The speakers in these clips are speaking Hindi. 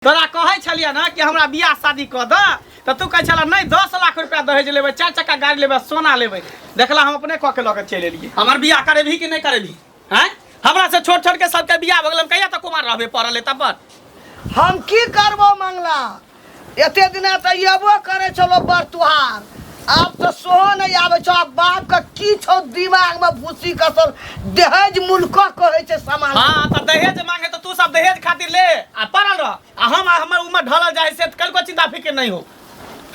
तोरा कहे छलिया ना कि हमरा बियाह शादी क द त तू कहे छला नहीं 10 लाख रुपया दहेज लेबे 4 चक्का गाड़ी लेबे सोना लेबे देखला हम अपने क के ल के चल एलिए हमर बियाह करेभी कि नहीं करेभी हैं हमरा से छोट छोट के सबके बियाह भ गेल कहिया तक कुमार रहबे पड़ल तब हम की करबो मंगला एते दिन त येबो करे चलो बर तुहार अब तो सोहो नहीं आवे छ बाप का की छौ दिमाग में भूसी कसर दहेज मुल्क कहे छे सामान हां त दहेज मांगे तो तू सब दहेज खातिर ले आ पड़ल रह आ हमर उम्र ढलल जाय से कल को चिंता फिक्र नहीं हो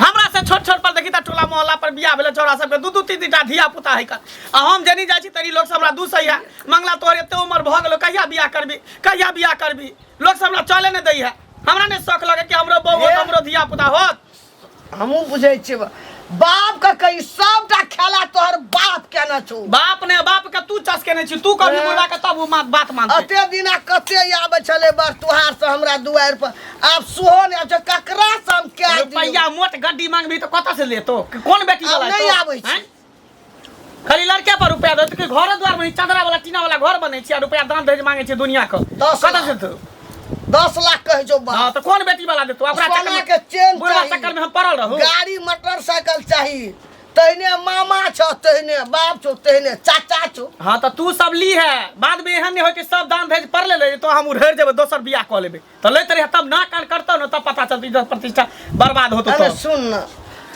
हमरा से छोट छोट पर देखी त टोला मोहल्ला पर बियाह भेले छोरा सब के दू दू तीन टा धिया पुता है का आ हम जनी जाय छी तरी लोग सब हमरा दूसैया मंगला तोर एते उम्र भ गेलो कहिया बियाह करबी लोग सब हमरा चले न दै है हमरा ने शौक लगे कि हमरो बहू हमरो धिया पुता होत हमहु बुझै छी बाप का कई सबटा खेला तोहर बाप के न छौ बाप के तू चस के नहीं छी तू कभी बोला के तब बात मानते अते दिना कते आवे चले बर तुहार से हमरा दुआर पर अब सोहो ने छ ककरा से हम के रुपया मोट गड्डी मांगबी तो कत से लेतो कौन बेटी वाला नहीं आवे छी खाली लड़के पर रुपया दे तो घर द्वार में चदरा वाला टीना वाला घर बनै छी रुपया दान दहेज मांगे छी दुनिया को कत से तो 10 लाख कहे जो बाप हां तो कौन बेटी वाला देतो अपना सोना के चेन बुढ़वा चक्कर में हम पड़ल रहू गाड़ी मोटरसाइकिल चाहिए तहने मामा छ तहने बाप छ तहने चाचा छ हां तो तू सब ली है बाद में एहन नहीं हो कि सब दान दहेज पर ले तो हम उधर जेबे दोसर बियाह क लेबे तो लेत रहे तब ना कान करतो न तब पता चलती इज्जत प्रतिष्ठा बर्बाद होतो तो सुन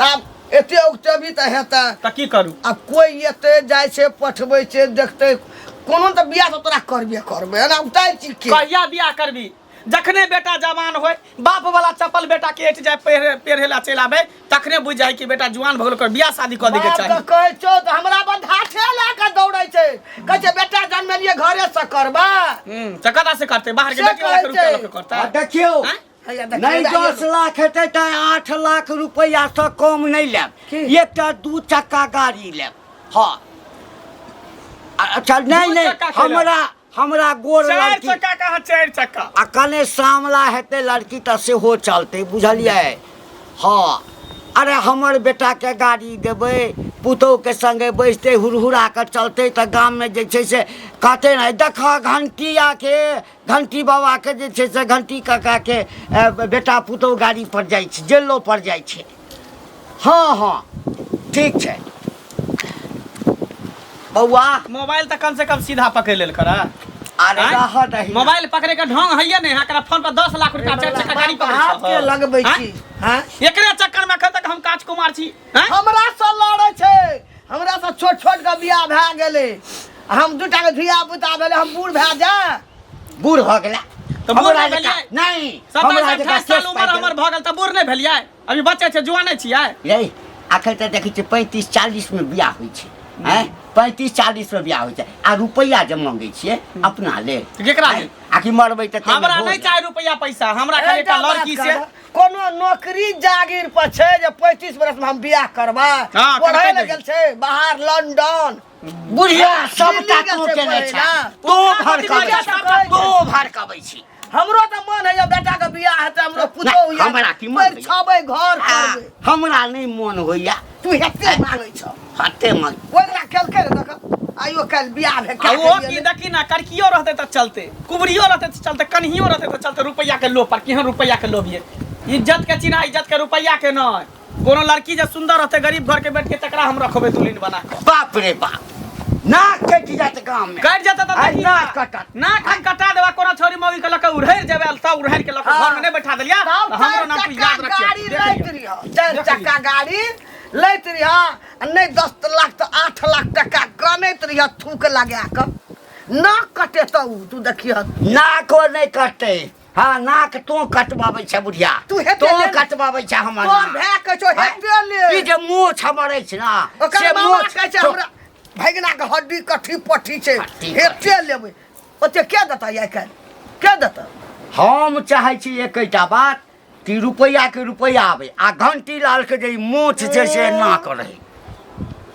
तब एते उक्ते भी त हेता त की करू अब कोई एते जाय छे पठबै छे देखते कोनो त बियाह तो तोरा करबे ना उताय छी के कहिया बियाह करबी जखने बेटा जवान होय बाप वाला चप्पल बेटा के एट जाय पेरहेला चल आबे तखने बुझ जाय कि बेटा जवान भ गेल कर बियाह शादी क दे के चाहिए बाप कहे छो त हमरा बंधा ठेला के दौड़ै छे कहे छे बेटा जन्म लिए घरे से करबा त कदा से करते बाहर के बेटी वाला के रुपया लेके करता देखियो नहीं 10 लाख हेतै त 8 लाख रुपया से कम नहीं लेब एकटा 2 चक्का गाड़ी लेब हां अच्छा नहीं हमरा गोर लड़की 4 चक्का कहा 4 चक्का आ कने सामला हेते लड़की त से हो चलते बुझलिए हां अरे हमर बेटा के गाड़ी देबे पुतौ के संगे बैसते हुरहुरा कर चलते त गांव में जे छै से कहते नहीं देखा घंटी बाबा के जे छै से घंटी काका के बेटा पुतौ गाड़ी पर जाय छै जेलो पर जाय छै हां ठीक छै बउआ मोबाइल त कम से कम सीधा पकड़ लेल करा अरे रहा नहीं मोबाइल पकड़े का ढंग है नहीं एकरा फोन पर 10 लाख रुपया 4 चक्का गाड़ी पकड़ हाथ के लगबै छी हां एकरे चक्कर में अखन तक हम काज कुमार छी हमरा से लड़ै छै हमरा से छोट छोट के बियाह भ गेलै हम दूटा के धिया पुता भेले हम बूढ़ भ जा बूढ़ भ गेला तो बूढ़ भेलिए नहीं 27-28 साल उम्र हमर भ गेल त बूढ़ नहीं भेलिए अभी बच्चे छै जुआने छियै रे आखिर त देखै छी 35-40 में बियाह होई छै हैं 35-40 में बियाह होई छै आ रुपया जे मांगे छियै अपना ले केकरा ले आखि मरबै त हमरा नहीं चाहे रुपया पैसा हमरा खाली एकटा लड़की से कोनो नौकरी जागीर पर छै जे 35 वर्ष में हम बियाह करबा पढ़ै ले गेल छै बाहर लंदन बुढ़िया सबटा तो केने छै तो भड़काबै छी हमरो त मन है बेटा के बियाह हेतै हमरो पुतौ या हमरा की मन छबै घर करबै हमरा नहीं मन होइया तू हेते मांगै छ हते मन ओकरा केलकै देख आइयो कल बियाह भे आ वो की देखी ना करकियो रहते त चलते कुबरियो रहते त चलते कन्हियो रहते त चलते रुपया के लोभ पर केहन रुपया के लोभ ये इज्जत के चिन्ह इज्जत के रुपया के न कोनो लड़की जे सुंदर रहते गरीब घर के बैठ के तकरा हम रखबे दुल्हन बना के बाप रे बाप ना कटि जात गांव में कट जाता त देखी ना कटा ना खान कटा देबा कोनो छोरी मौगी के लके उड़ैर जेबे त उड़ैर के लके घर में नहीं बैठा देलिया हमरो नाम तू याद रखिए गाड़ी लैत रहियो 4 चक्का गाड़ी लैत रहियो नहीं 10 लाख तो 8 लाख टका कनैत रहियो थूक लगा के ना कटे त तू देखियो नाक नहीं कटते हां नाक तो कटवाबै छै बुढ़िया तो कटवाबै छै हमर तोर भै के छो हेते ले ई जे मोछ हमरै छै ना से मोछ कहै छै हमरा भैगना के हड्डी कठी पट्टी छै हेते लेबै ओते के देता या के देता हम चाहे छी एकैटा बात कि रुपया के रुपया आवे आ घंटी लाल के जे मोछ छै से ना करे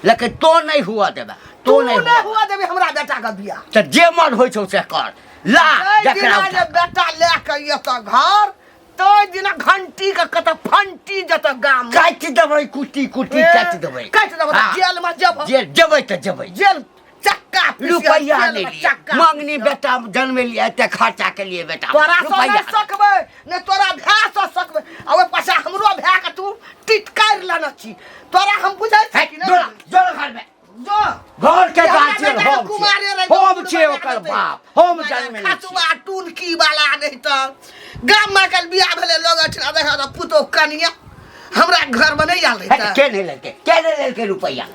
लेकिन तो नहीं हुआ देबे तो नहीं हुआ देबे हमरा बेटा के बियाह त जे मन होय छौ से कर ला देखरा बेटा ले के ये त घर तो दिन घंटी के कत फंटी जत गाम काट देबै कुटी काट देबै जेल में जेबै जेबै त जेबै जेल चक्का रुपया ले लिए मंगनी बेटा जन्म लिया ते खर्चा के लिए बेटा तोरा सो रुपया नहीं सकबे ने तोरा भै सो सकबे अब पाछा हमरो भै के तू टिटकार लाना छी तोरा हम बुझै छी कि जोड़ा जोड़ा घर में जो घर के गाछे होम छे ओकर बाप होम जन्म ले खतुआ टुनकी वाला नहीं त गाम में कल बियाह भेले लोग अठना देखा त पुतो कनिया हमरा घर में नहीं आले त के नहीं लेके रुपया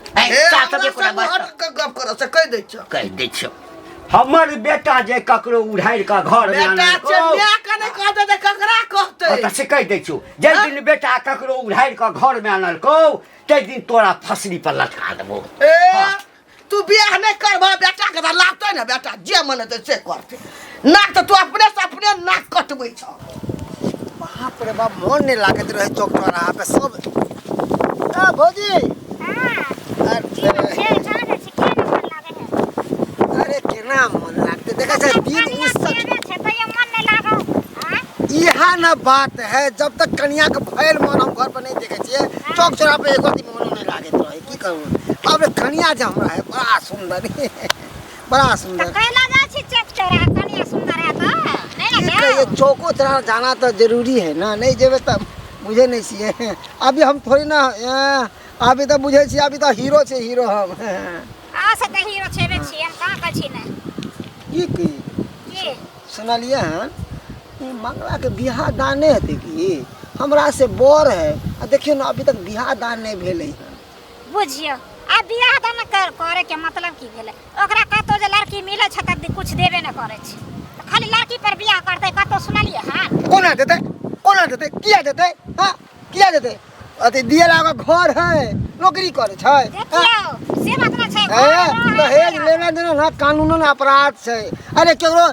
साथ में कोना बात गप करो से कह दै छ कह दै छ हमर बेटा जे ककरो उधार का घर में बेटा से मैं कने कह दे ककरा कहते त से कह दै छु जे दिन बेटा ककरो उधार का घर में आनल को ते दिन तोरा फसली पर लटका देबो ए तू बियाह नहीं करबा बेटा के त लागतै ना बेटा जे मन त से करते नाक त तू अपने से अपने नाक कटबै छ बाप रे बाप मन नहीं लागत रहे चौक चौराहा पे सब आ भौजी अरे केना मन लागते देखा से दिन उस यहाँ न बात है जब तक कन्या के भैल मन हम घर पर नहीं देखे छिए चौक चौराहा पे एक दिन मन नहीं लागत रहे की कहूं अब कन्या जे हमरा है बड़ा सुंदर बड़ा सुंदर कहला जा छी चौक चौराहा कन्या सुंदर है तो नहीं ना ये चौको चौराहा जाना तो जरूरी है ना नहीं जेबे तब मुझे नहीं चाहिए अभी हम थोड़ी ना अभी तो बुझे छी अभी तो हीरो छे हीरो हम आ से त हीरो छेबे छी हम कहां का छी ना की सुनलिए हैं मंगला के बियाह दान नहीं हेते की हमरा से बोर है आ देखियो ना अभी तक बियाह दान नहीं भेले है बुझियो आ बियाह दान करे के मतलब की भेले ओकरा कतो जे लड़की मिले छ त कुछ देबे न करे छी त खाली लड़की पर बियाह करते कतो सुनलिए हां कोना देते किया देते हां किया देते अते दिए लागा घर है नौकरी करे छै देखियो से बात ना छै दहेज लेना देना ना कानूनन अपराध छै अरे केकरो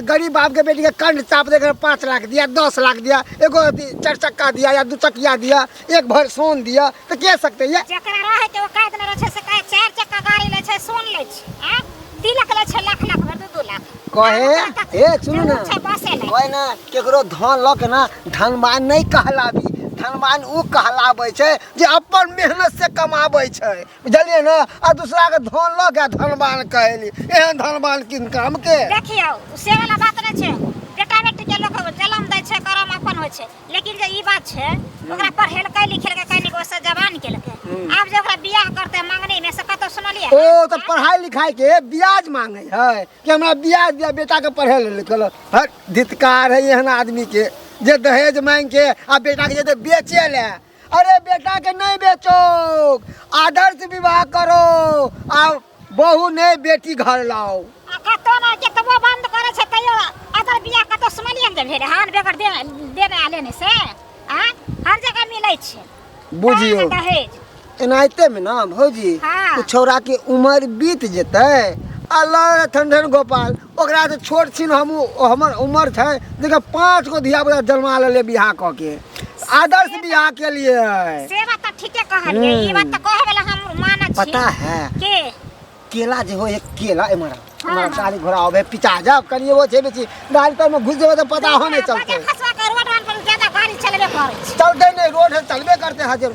गरीब बाप के बेटी के कंठ चाप देकर 5 लाख दिया 10 लाख दिया एगो 4 चक्का दिया या 2 चकिया दिया एक भर सोन दिया तो कह सकते ये जकरा रहे के ओ काट न रहे छै से कहे 4 चक्का गाड़ी ले छै सोन ले छै हां तिलक ले छै लाख लाख भर 2 लाख कहे ए सुन ना कोई ना केकरो धन ल के ना धनवान नहीं कहलाबी धनवान उ कहलाबै छै जे अपन मेहनत से कमाबै छै बुझलिए ना आ दूसरा के धन ल के धनवान कहली एहन धनवान किन काम के देखियो से वाला बात नै छै बेटा बेटी के लोग जन्म दै छै करम अपन होय छै लेकिन जे ई बात छै ओकरा पढ़ेलकै लिखेलकै कनी गो से जवान केलकै आब जे ओकरा बियाह करते मांगनी में से कतो सुनलिए ओ तो पढ़ाई लिखाई के ब्याज मांगे है कि हमरा ब्याज दिया बेटा के पढ़े लिखल हट धिक्कार है एहन आदमी के जे दहेज मांग के आ बेटा के जे बेचे ले अरे बेटा के नहीं बेचो आदर्श विवाह करो आ बहू नहीं बेटी घर लाओ कतो ना के तबो बंद करे छै तयो अगर बियाह कतो सुनलिए जे भेले हां बेगर देने आले ने से हां हर जगह मिलै छै बुझियो दहेज एनाइते में ना भौजी हाँ। छौरा के उम्र बीत जेते अल्लाह ठंडन गोपाल ओकरा से छोट छिन हम हमर उम्र छै देखा 5 गो धिया पुता जन्मा ले बियाह क के आदर्श बियाह के लिए से बात त ठीके कहलिए ई बात त कहे वाला हम मानत छी पता है के केला जे हो एक केला एमरा हमरा गाड़ी घोड़ा आवे पिटा जा कनिए वो छे बेची गाड़ी तो में घुस जेबे तो पता हो नहीं चलते खसवा कर रोड पर ज्यादा गाड़ी चलबे करे छै चलते नहीं रोड है चलबे करते हाजिर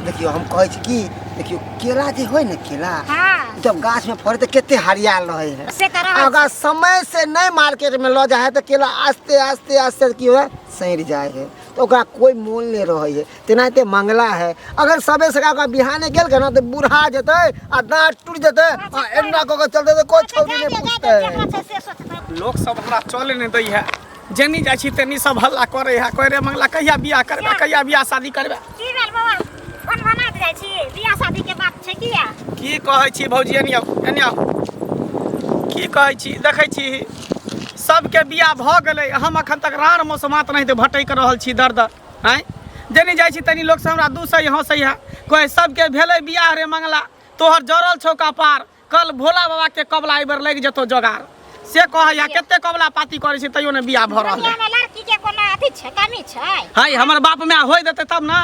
देखियो हम कहै छी की देखियो केला जे होय ना केला हां जब गाछ में फड़े तो कितने हरियाल रहे है से तरह अगर समय से नहीं मार्केट में ल जाए तो केला आस्ते आस्ते आस्ते की हो सड़ जाए है तो ओकरा कोई मोल नहीं रहे है तेनाते मंगला है अगर सबे से का बिहाने गेल के ना तो बूढ़ा जते आ दांत टूट जते आ एन्ना को के चलते तो कोई छौरी नहीं पूछते लोग सब हमरा चले नहीं दै है जेनी जाइ छी तेनी सब हल्ला करे है कह रे मंगला कहिया बियाह करबे कहिया बियाह शादी करबे की भेल बाबा कोन बना दे छी बियाह शादी के बात छै किया की कहै छी भौजी एनिया की कहै छी देखै छी सबके बियाह भ गेलै हम अखन तक रार मौसमात नहीं तो भटक रहल छी दर्द हैं जेनी जाइ छी तनी लोग से हमरा दूसै हंसै है कोई सबके भेलै बियाह रे मंगला तोहर जरल छौका पार कल भोला बाबा के कबला एबर लग जतो जोगार से कहैया केते कबला पाती करे छी तइयो ने बियाह भ रहल दुनिया में लड़की के कोनो अथी छै कमी छै हाय हमर बाप में होय देते तब ना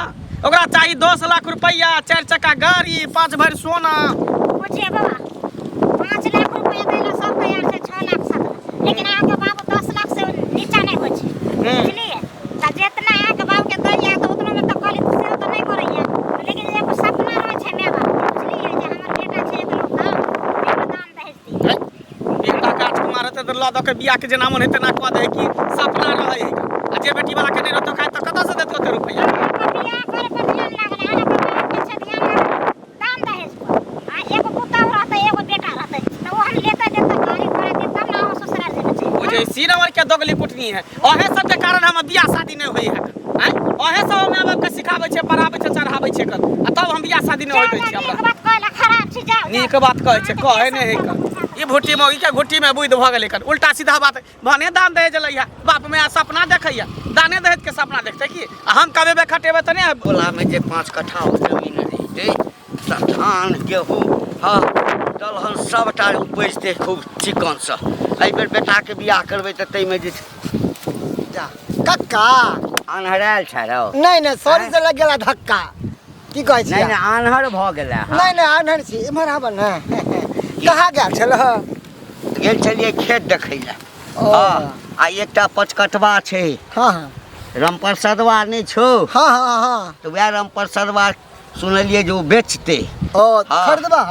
ओकरा चाहिए 10 लाख रुपया 4 चक्का गाड़ी 5 भर सोना बुझिए बाबा 5 लाख रुपया देला सब तैयार छै 6 लाख 7 लेकिन आके बाबू 10 लाख से नीचा नहीं होय छै बुझलिए त जितना आके बाबू के दैया त उतना में त कहली से त नहीं करैया लेकिन एगो सपना रहे छै मेरा बुझलिए जे हमर बेटा छै एक लोग एगो दान दहेज दऽ के बियाह के जेना मन हेतै ना कऽ दे कि सपना रहै है आ जे बेटी वाला के नहीं रहतो काहे त कतऽ से देत ओते रुपैया बियाह करे पर ध्यान लागल है ना पर पीछे ध्यान दाम दहेज पर आ एगो पुतहु रहतै एगो बेटा रहतै त वो हम लेते देते गाड़ी घोड़ा दे तब ना हम ससुराल जेबै छै बुझे सीनवर के दोगली कुटनी है ओहे सब के कारण हम बियाह शादी नहीं होई है हैं ओहे सब माय बाप के सिखाबै छै पढ़ाबै छै चढ़ाबै छै कर आ तब हम बियाह शादी नहीं होई दै छी हमरा बात कहला खराब छी जाओ नीक बात कहै छै कहे नहीं है कर ई भुट्टी में ई के घुट्टी में बुइद भ गेलै कर उल्टा सीधा बात भने दान दहेज लइया बाप में सपना देखैया दाने दहेज के सपना देखते की आ हम कबे बे खटेबे त नहीं बोला में जे 5 कट्ठा जमीन रहिते त धान गेहूँ हाँ दलहन सबटा उपजते खूब चिकन से एहि बेर बेटा के बियाह करबै त तै में जे जा कक्का अनहरायल छ रौ नहीं सॉरी से लग गेला धक्का की कहै छी नहीं नहीं आन्हर भ गेलै नहीं आनहर छी इम्हर आब न कहाँ गेल छल गेल छलियै खेत देखै लए ओ आ एकटा पचकटवा छै हाँ रामप्रसादवा नहीं छौ हाँ तो वह रामप्रसादवा सुनलिए जो बेचते ओ हाँ। खरीदबा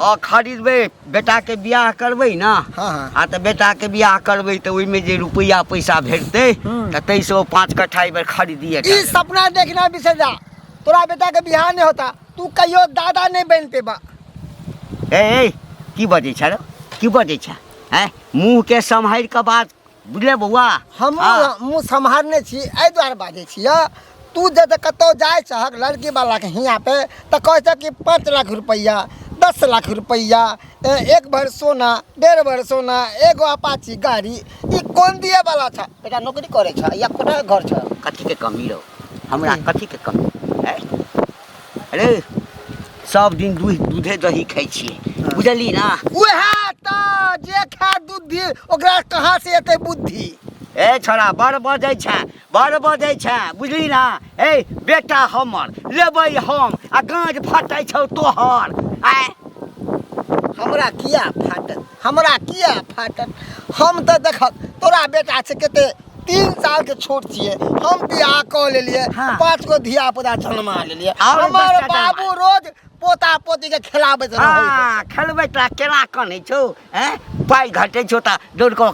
हाँ खरीदबै बेटा के बियाह करबै ना हाँ आ तो बेटा के बियाह करबै तो ओहि में जे रुपया पैसा भेटतै त तै से 5 कट्ठा ई बेर खरीदिए ई सपना देखना बिसर जा तोरा बेटा के बियाह नहीं होता तू कहियो दादा नहीं बन पेबा ए की बजै छ रे की बजै छ हैं मुंह के सम्हारि के बात बुझले बौआ हम हाँ। मुँह सम्हारने छी एहि दुआरे बाजै छियै तू जब कतौ जाय छहक लड़की वाला के हियाँ पे तो कहे छ कि 5 लाख रुपया 10 लाख रुपया 1 भर सोना 1.5 भर सोना एगो अपाची गाड़ी ई कौन दिए वाला छ बेटा नौकरी करे छ या कोटा घर छ कथी के कमी रहो हमरा कथी के कमी है अरे सब दिन दूधे दही खाइ छियै बुझली ना उहे त जे खा दूध ओकरा कहाँ से एते बुद्धि ए छोरा बड़ बजै छै बुझली ना ए बेटा हमर लेबै हम आ गाँज फटै छौ तोहर आय हमरा किया फाटत हम तो देखत तोरा बेटा से कते 3 साल के छोट छिए हम बियाह क लेलिए हाँ। 5 गो धिया पुता जन्मा लेलिए और हमर 10 टा बाबू रोज पोता पोती के खिलाबैत रहै हाँ खेलबै तोरा केना कनै छौ हैं पाइ घटै छौ त दौड़ कऽ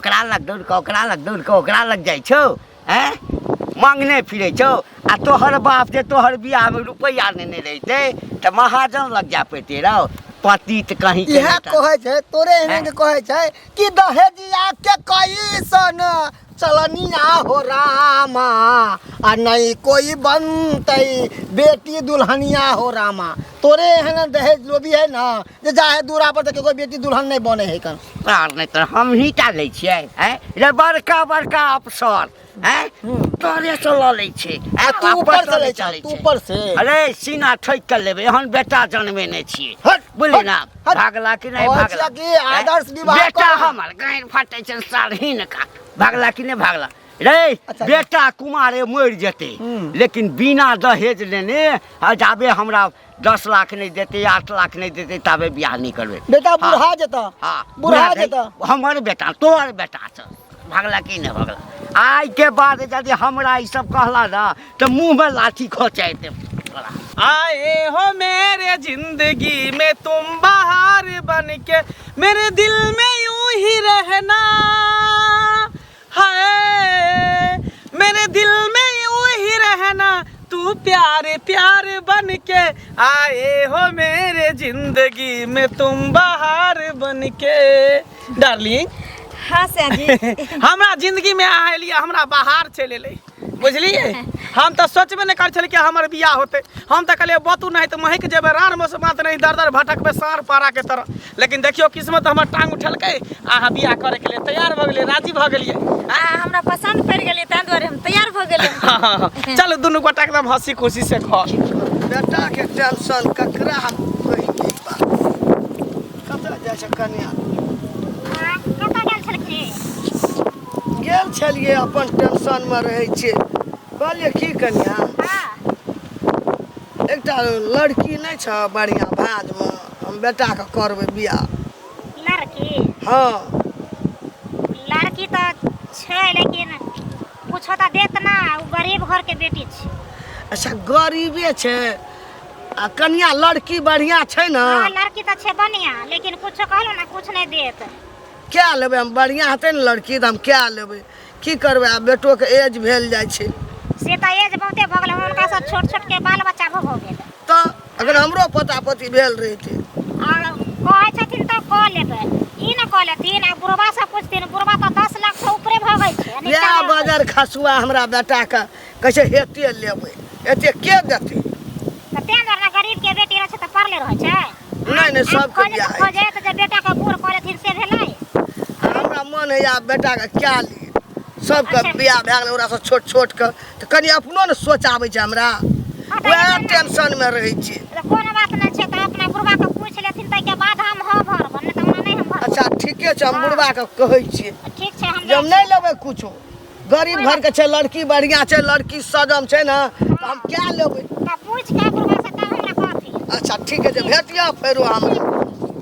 ओकरा लग जाइ छौ हैं मांगने फिरै छौ आ तोहर बाप जे तोहर बियाह में रुपैया नेने रहितै त महाजन लग जा पैते रौ पतित कहीं के इहे बेटा। कहै छै तोरे एहन के कहै छै कि दहेजिया के कैसन चलनिया हो रामा आ नहीं कोई बनतै बेटी दुल्हनिया हो रामा तोरे एहन दहेज लोभी है ना जे जाहे दूरा पर तक कोई बेटी दुल्हन नहीं बने है कन आर नहीं तो हम ही टा लै छियै हैं रे बड़का अफसर हैं तोरे से ल लै छै तू ऊपर से ले चल तू ऊपर से अरे सीना ठोक कर लेबै हम बेटा जन्मेने छियै हट, बोली हट, ना हट। भागला कि नहीं और भागला कि आदर्श हैं? विवाह बेटा कर। हमर गाइन फाटै छै सारहीन का भागला कि नहीं भागला रे अच्छा। बेटा कुमारे मरि जेतै लेकिन बिना दहेज लेने जाबे हमरा 10 लाख नहीं देते 8 लाख नहीं देते ताबे बियाह नहीं करबे बेटा बुढ़ा जेता हाँ बुढ़ा जेता हमर बेटा तोहर बेटा छ भागला कि नहीं भागला आज के बाद यदि हमरा ई सब कहला ना तो मुंह में लाठी खोचाइते आए हो मेरे जिंदगी में तुम बाहर बन के मेरे दिल में यूं ही रहना है मेरे दिल में यूं ही रहना तू प्यारे प्यारे बन के आए हो मेरे जिंदगी में तुम बाहर बन के डार्लिंग हाँ जी हमरा जिंदगी में आलिए हमरा बाहर चले ले बुझलिए हम तो सोचबे नहीं कर छल कि हमर बियाह होते हम तो कहलिए बतू नहीं तो महक जेबे रान मौसमात नहीं दर भटकबे सार पारा के तरह लेकिन देखियो किस्मत हमर टांग उठलकै अहाँ बियाह करे के लिए तैयार भ गेलिए राजी भ गेलिए हमरा पसंद पड़ गेलै ताहि दुआरे हम तैयार भ गेलियै चलो दुनू गोटा एकदम हंसी खुशी से खा बेटा के टेंशन ककरा कही के बात कतऽ जाइ छै कन्या कतऽ गेल छलखिन गेल छलिए अपन टेंशन में रहै छियै कहलिए की कन्या एकटा लड़की नहीं छ बढ़िया भाज में हम बेटा के करबै बियाह लड़की हाँ लड़की तो छै लेकिन कुछो तो देत ना उ गरीब घर के बेटी छै अच्छा गरीबे छै आ कन्या लड़की बढ़िया छै ना हाँ लड़की तो छै बढ़िया लेकिन कुछो कहलो ना कुछ नहीं देत क्या लेबै हम बढ़िया हेतै ने लड़की तऽ हम क्या लेबै की करबै आब बेटोके एज भेल जाइ छै से तऽ एज बहुते भऽ गेलै हुनका सब छोट छोट के बाल बच्चा भऽ गेल तऽ अगर हमरो पोता पोती भेल रहितै और कहै छथिन तऽ कऽ लेबै ई न कऽ लेथिन आ बुढ़बा से पूछथिन बुढ़बा तऽ 10 लाख से ऊपरे भगै छै इएह बजर खसुआ हमरा बेटाके कहै छै हेते लेबै एते के देतै तऽ तें दुआरे गरीब के बेटी रहै छै तऽ पढ़ले रहै छै नहीं सबके बियाह होइ छै। खोजे तऽ जे बेटा के बूढ़ कऽ लेथिन से भेलै हमरा मन होइया बेटाके क्या ली सबके अच्छा। बियाह भए गेलै ओकरा सब छोट छोट के तऽ कनि अपनो ने सोच आबै छै हमरा वएह टेंशन में रहै छी तऽ कोनो बात नहि छै तऽ अपना बुढ़बा के पूछ लेथिन ताहि के बाद हम ह भरब नहि तऽ हमरा नहि हम भरब अच्छा ठीके छै हम बुढ़बा के कहै छियै ठीक छै हम जब नहीं लेबै कुछो गरीब घर के छै लड़की बढ़िया छै लड़की सजम छै ना तऽ हम क्या लेबै तऽ पूछ के बुढ़बा से तब हमरा कहथिन अच्छा ठीक है जब भेटिया फेरो हमरा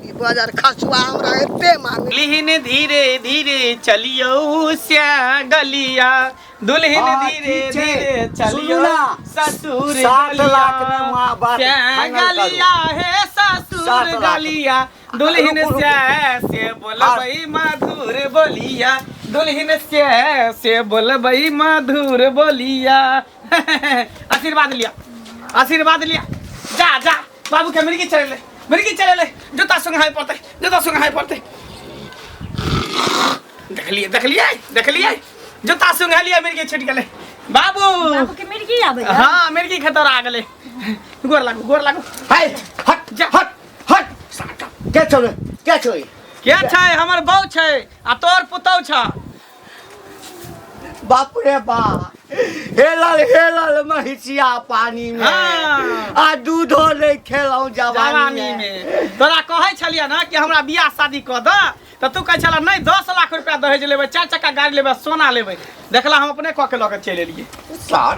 ई बाजार खसुआ हमरा एते मांगे दुल्हन धीरे धीरे चलियो श्या गलिया दुल्हन हाँ, धीरे ठीक छै। धीरे चलियो सुनू ना, ससुर 7 लाख में माँ बाप श्या फाइनल करू। गलिया है ससुर 7 लाख। गलिया दुल्हन रुकू, रुकू। श्या से बोलबई मधुर बोलिया दुल्हन श्या से बोलबई मधुर बोलिया आशीर्वाद लिया जा जा बाबू के मिर्गी चले ले जूता संग हाय पड़ते देख लिए जूता संग लिया मिर्गी छिट गेले बाबू बाबू के मिर्गी आबै हाँ मिर्गी खतर आ गेले गोर लागू हट जा हट साटा क्या छौ के छै हमर बहू छै आ तोर पुतौ छ बाप रे बाप हेलल महिषिया पानी में हाँ। आ दूधो नहीं खेलौ जवानी जवानी में तोरा कहै छलिया ना कि हमरा बियाह शादी क द त तू कहै छला नहीं 10 लाख रुपया दहेज लेबै 4 चक्का गाड़ी लेबै सोना लेबै देखला हम अपने क के ल के चले एलिए सर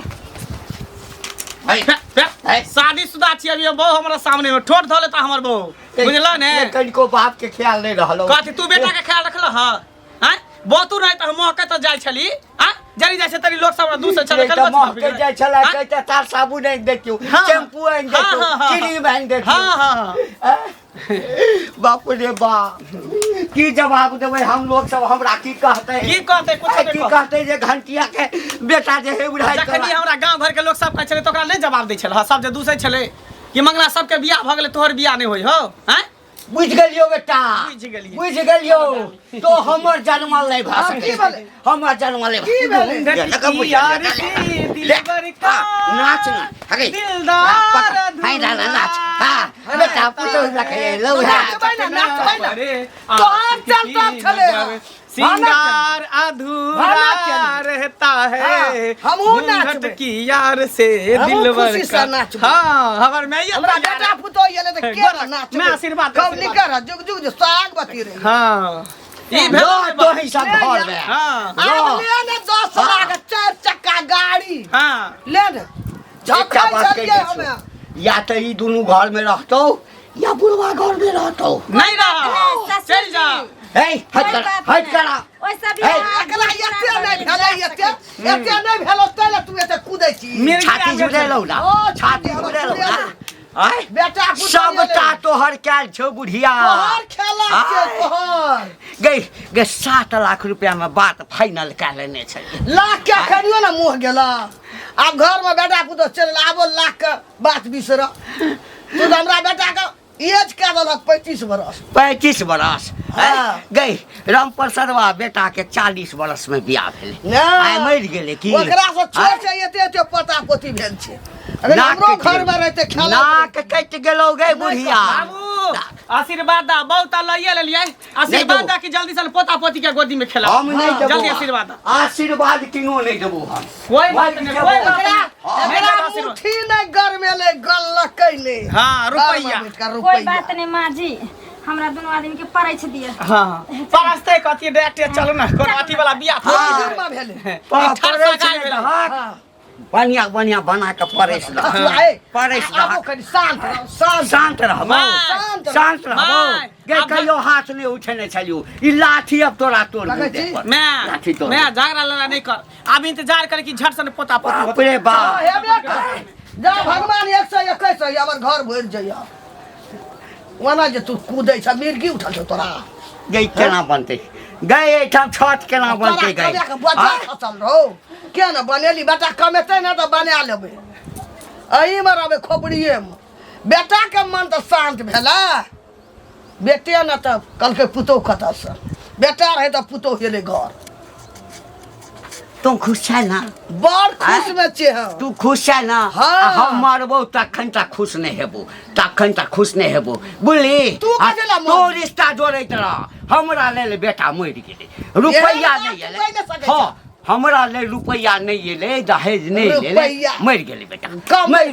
शादीशुदा छी अभी बहु हमरा सामने में ठोट धले त हमर बहु बुझला ने कनिको बाप के ख्याल नहीं रहलो कहती तू बेटा के ख्याल रखल ह हैं बहुतू नहीं त हम महके त जाय छली हैं जरी जाय छै तरी लोग सब दूर से चले तो महके जाय छला कहते तार साबुन नहीं देखियो हाँ। शैम्पू नहीं देखियो हाँ। क्रीम नहीं देखियो हां बाप रे बाप की जवाब देबै हम लोग सब हमरा की कहते की कहते कुछ की कहते जे घंटिया के बेटा जे है उड़ाई जखनी हमरा गांव घर के लोग सब कहै छले त ओकरा नहीं जवाब दै छल सब जे दूसरे छले कि मंगला सबके बियाह भ गेले तोहर बियाह नहीं होई हो हैं बुझ गेलियो बेटा बुझ गेलियै। बुझ गेलियो तो हमर जन्मल नहीं भा सके हमर जन्मल नहीं यार से दिलबर का नाच ना हगे दिलदार हाय ला नाच हां बेटा पुतो लखे लो अरे तोहर चलता छले सिंगार अधूरा रहता है हमहू नाचबै। घूंघट की यार से हमहू दिलबर खुशी से का नाचबै। हां हमर मैं हमरा बेटा पुतो येले त के नाच मैं आशीर्वाद कब निकर जुग जुग साग बती रही हां ई लो भेल तो ही सब घर में हां अब ले ने 10 लाख 4 चक्का गाड़ी हां ले ने झपका बात चल कही के छौ। हमें या तो ई दोनों घर में रहतो या बुढ़वा घर में रहतो नहीं रहा चल जा हे हट करा ओइ सब हे, एकरा एते नहीं भेलै एते नहीं भेलो तैले तू एते कूदै छी मिर्गी छाती आगे जुड़े लो ना ओ, छाती छाती जुड़े लो जुड़े ना लो। आय बेटा पुतो सबटा तोहर कैल छौ बुढ़िया तोहर खेला के आय। तोहर गई 7 लाख रुपया में बात फाइनल कर लेने छै लाख के खरियो ना मुँह गेला अब घर में बेटा पुतो चल आबो लाख के बात बिसर तू तो हमरा बेटा के एज के देलक 35 बरस 35 बरस हाँ। गई राम प्रसादवा बेटा के 40 बरस में बियाह भेले ना। आय मर गेले की ओकरा से छोड़ से एते एते पोता पोती भेल छै अगर हमरो घर में रहते खेला नाक कट गेलो गई बुढ़िया बाबू आशीर्वाद दा बहुत लइए लेलिए आशीर्वाद दा कि जल्दी से पोता पोती के गोदी में खेला हम नहीं देबो जल्दी आशीर्वाद दा आशीर्वाद किनो नहीं देबो हम कोई बात नहीं कोई बात एकरा नहीं एकरा आशीर्वाद मुट्ठी नहीं घर में ले गल्लकै ले हाँ, रुपैया। कोई बात नहीं माँ जी हमरा दोनों आदमी के परछ दिए हां परस्ते कथि डायरेक्ट चलो ना कोनो अथी वाला बियाह हाँ। भेले बढ़िया बढ़िया बना के परेश ला तू आए परेश ला आबो कनी शांत रहो शांत शांत रहबो माय, शांत रहबो माय, गे अब- कहियो हाथ नहीं उठेने छलियो ई लाठी अब तोरा तोड़ लगे दे छी? लाठी तोड़ मैं झगड़ा लड़ा नहीं कर अब इंतजार कर कि झट से पोता पोती बाप रे बाप हेबे कर जा भगवान 121 हमर घर भर जइया वना जे तू कूदै छ मिर्गी उठल छ तोरा गई केना बनते गए एठाम छत केना बनते गए बच्चा खसल रहो क्या ना बनेली बेटा कमेते ना तो बना लेबै अही में रहबै खोपड़िए में बेटा के मन तो शांत भेला बेटे न तो कल के पुतोह कतऽ से बेटा रहे तो पुतोह गेलै घर तुम खुश छै ना बड़ खुश में छे हम तू खुश छै ना हाँ। हम मरबो तखन तक खुश नहीं हेबो तखन तक खुश नहीं हेबो बुझली तू कथी ला तो मरबी? रिश्ता जोड़ैत रह हमरा लेल बेटा मरि गेलै रुपैया एहन नहीं बात कहि नहि एलै सकै हाँ हमरा लेल रुपैया नहीं एलै दहेज नहीं एलै रुपैया। मरि गेलै बेटा कम मरि गेलै